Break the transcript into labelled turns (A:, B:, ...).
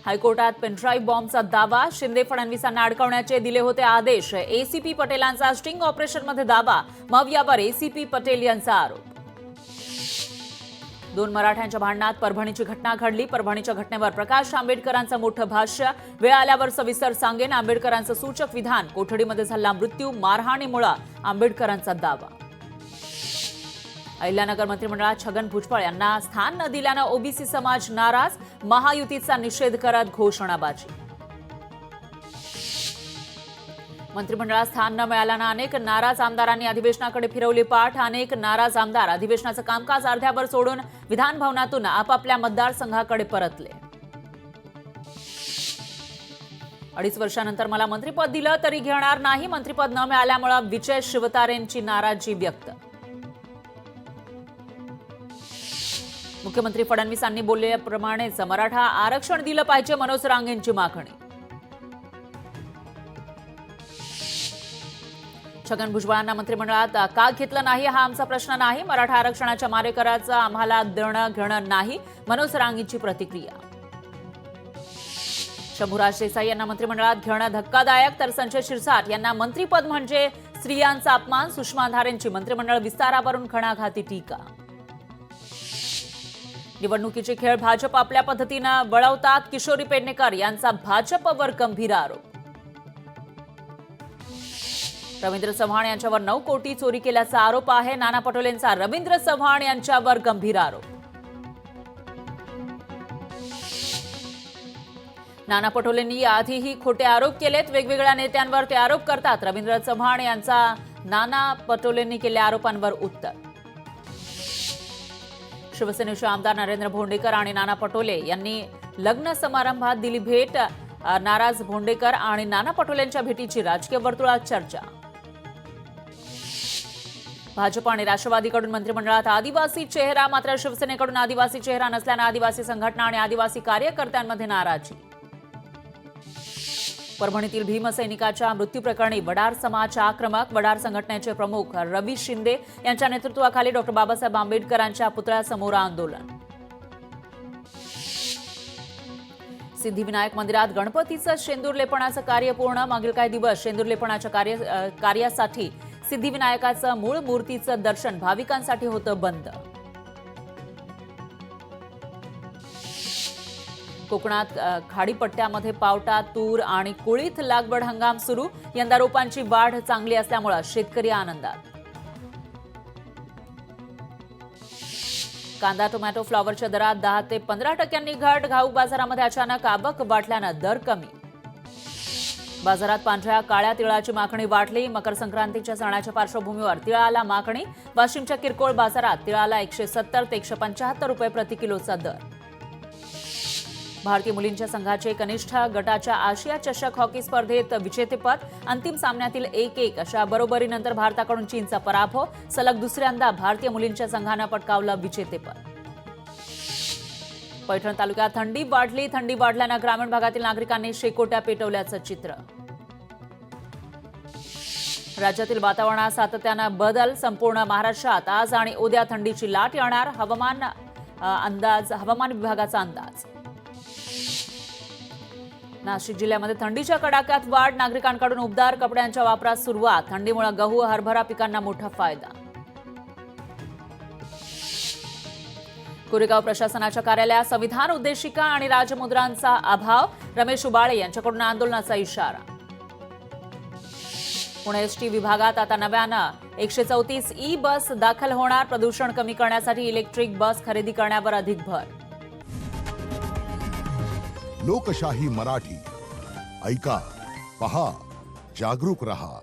A: हायकोर्टात पेनड्राईव्ह बॉम्बचा दावा, शिंदे फडणवीसांना अडकवण्याचे दिले होते आदेश. एसीपी पटेलांचा स्टिंग ऑपरेशनमध्ये दावा, मवियावर एसीपी पटेल यांचा आरोप. दोन मराठ्यांच्या भांडणात परभणीची घटना घडली. परभणीच्या घटनेवर प्रकाश आंबेडकरांचं मोठं भाष्य. वेळ आल्यावर सविस्तर सांगेन. आंबेडकरांचं सूचक विधान. कोठडीमध्ये झाला मृत्यू, मारहाणीमुळे आंबेडकरांचा दावा. अहिल्यानगर मंत्रिमंडळात छगन भुजबळ यांना स्थान न दिल्यानं ओबीसी समाज नाराज. महायुतीचा निषेध करत घोषणाबाजी. मंत्रिमंडळात स्थान न मिळाल्यानं अनेक नाराज आमदारांनी अधिवेशनाकडे फिरवली पाठ. अनेक नाराज आमदार अधिवेशनाचं कामकाज अर्ध्यावर सोडून विधान भवनातून आपापल्या मतदारसंघाकडे परतले. 2.5 वर्षांनंतर मला मंत्रिपद दिलं तरी घेणार नाही. मंत्रिपद न मिळाल्यामुळे विजय शिवतारेंची नाराजी व्यक्त. मुख्यमंत्री फडणवीसांनी बोलल्याप्रमाणेच मराठा आरक्षण दिलं पाहिजे, मनोज रांगेंची मागणी. छगन भुजबळांना मंत्रिमंडळात का घेतलं नाही हा आमचा प्रश्न नाही. मराठा आरक्षणाच्या मारेकराचं आम्हाला देणं घेणं नाही, मनोज रांगेंची प्रतिक्रिया. शंभूराज देसाई यांना मंत्रिमंडळात घेणं धक्कादायक, तर संजय शिरसाट यांना मंत्रिपद म्हणजे स्त्रियांचा अपमान. सुषमा अंधारेंची मंत्रिमंडळ विस्तारावरून घणाघाती टीका. निवडणुकीचे खेळ भाजप आपल्या पद्धतीनं वळवतात, किशोरी पेडणेकर यांचा भाजपवर गंभीर आरोप. रवींद्र चव्हाण यांच्यावर 9 कोटी चोरी केल्याचा आरोप आहे. नाना पटोलेंचा रवींद्र चव्हाण यांच्यावर गंभीर आरोप. नाना पटोलेंनी याआधीही खोटे आरोप केलेत. वेगवेगळ्या नेत्यांवर ते आरोप करतात. रवींद्र चव्हाण यांचा नाना पटोलेंनी केलेल्या आरोपांवर उत्तर. शिवसेनेचे आमदार नरेंद्र भोंडेकर आणि नाना पटोले यांनी लग्न समारंभात दिली भेट. नाराज भोंडेकर आणि नाना पटोलेंच्या भेटीची राजकीय वर्तुळात चर्चा. भाजप आणि राष्ट्रवादीकडून मंत्रिमंडळात आदिवासी चेहरा, मात्र शिवसेनेकडून आदिवासी चेहरा नसल्यानं आदिवासी संघटना आणि आदिवासी कार्यकर्त्यांमध्ये नाराजी. परभणीतील भीमसैनिकाच्या मृत्यूप्रकरणी वडार समाज आक्रमक. वडार संघटनेचे प्रमुख रवी शिंदे यांच्या नेतृत्वाखाली डॉ. बाबासाहेब आंबेडकरांच्या पुतळ्यासमोर आंदोलन. सिद्धिविनायक मंदिरात गणपतीचं शेंदूरलेपणाचं कार्य पूर्ण. मागील काही दिवस शेंदूरलेपणाच्या कार्यासाठी सिद्धिविनायकाचं मूळ मूर्तीचं दर्शन भाविकांसाठी होतं बंद. कोकणात खाडीपट्ट्यामध्ये पावटा, तूर आणि कुळीथ लागवड हंगाम सुरू. यंदा रोपांची वाढ चांगली असल्यामुळे शेतकरी आनंदात. कांदा, टोमॅटो, फ्लॉवरच्या दरात 10 ते 15% घट. घाऊक बाजारामध्ये अचानक आवक वाढल्यानं दर कमी. बाजारात पांढऱ्या काळ्या तिळाची मागणी वाढली. मकर संक्रांतीच्या सणाच्या पार्श्वभूमीवर तिळाला मागणी. वाशिमच्या किरकोळ बाजारात तिळाला 170 ते 175 रुपये प्रति किलोचा दर. भारतीय मुलींच्या संघाचे कनिष्ठ गटाच्या आशिया चषक हॉकी स्पर्धेत विजेतेपद. अंतिम सामन्यातील 1-1 अशा बरोबरीनंतर भारताकडून चीनचा पराभव. सलग दुसऱ्यांदा भारतीय मुलींच्या संघानं पटकावलं विजेतेपद. पैठण तालुक्यात थंडी वाढली. थंडी वाढल्यानं ग्रामीण भागातील नागरिकांनी शेकोट्या पेटवल्याचं चित्र. राज्यातील वातावरणात सातत्यानं बदल. संपूर्ण महाराष्ट्रात आज आणि उद्या थंडीची लाट येणार. हवामान विभागाचा अंदाज. नाशिक जिल्ह्यामध्ये थंडीच्या कडाक्यात वाढ. नागरिकांकडून उबदार कपड्यांच्या वापरात सुरुवात. थंडीमुळे गहू, हरभरा पिकांना मोठा फायदा. कोरेगाव प्रशासनाच्या कार्यालयात संविधान उद्देशिका आणि राजमुद्रांचा अभाव. रमेश उबाळे यांच्याकडून आंदोलनाचा इशारा. पुणे एसटी विभागात आता नव्यानं 134 ई बस दाखल होणार. प्रदूषण कमी करण्यासाठी इलेक्ट्रिक बस खरेदी करण्यावर अधिक भर.
B: लोकशाही मराठी ऐका, पहा, जागरूक रहा.